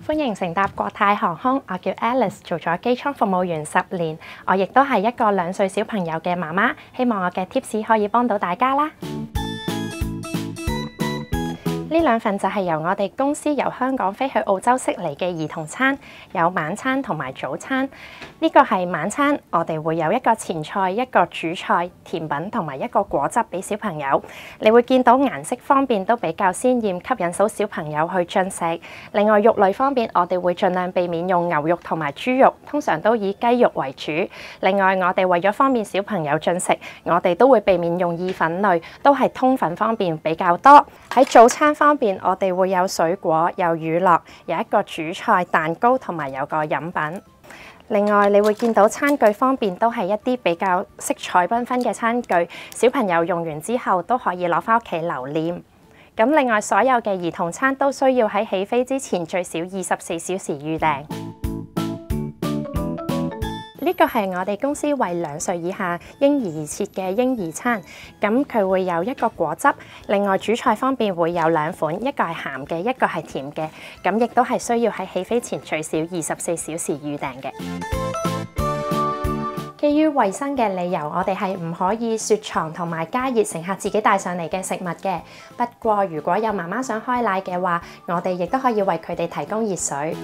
歡迎乘搭國泰航空，我叫 Alice， 做咗機艙服務員10年，我亦都係一個2歲小朋友嘅媽媽，希望我嘅 tips 可以幫到大家啦。呢2份就係由我哋公司由香港飛去澳洲悉尼嘅兒童餐，有晚餐同埋早餐。呢個係晚餐，我哋會有一個前菜、一個主菜、甜品同埋一個果汁俾小朋友。你會見到顏色方面都比較鮮豔，吸引到小朋友去進食。另外肉類方面，我哋會盡量避免用牛肉同埋豬肉，通常都以雞肉為主。另外我哋為咗方便小朋友進食，我哋都會避免用意粉類，都係通粉方面比較多。喺早餐方面，我哋會有水果、有乳酪、有一個主菜蛋糕同埋有個飲品。另外，你會見到餐具方面都係一啲比較色彩繽紛嘅餐具，小朋友用完之後都可以攞返屋企留念。咁另外，所有嘅兒童餐都需要喺起飛之前最少24小時預訂。呢個係我哋公司為2歲以下嬰兒而設嘅嬰兒餐，咁佢會有一個果汁，另外主菜方面會有2款，一個係鹹嘅，一個係甜嘅，咁亦都係需要喺起飛前最少24小時預訂嘅。基於衞生嘅理由，我哋係唔可以雪藏同埋加熱乘客自己帶上嚟嘅食物嘅。不過如果有媽媽想開奶嘅話，我哋亦都可以為佢哋提供熱水。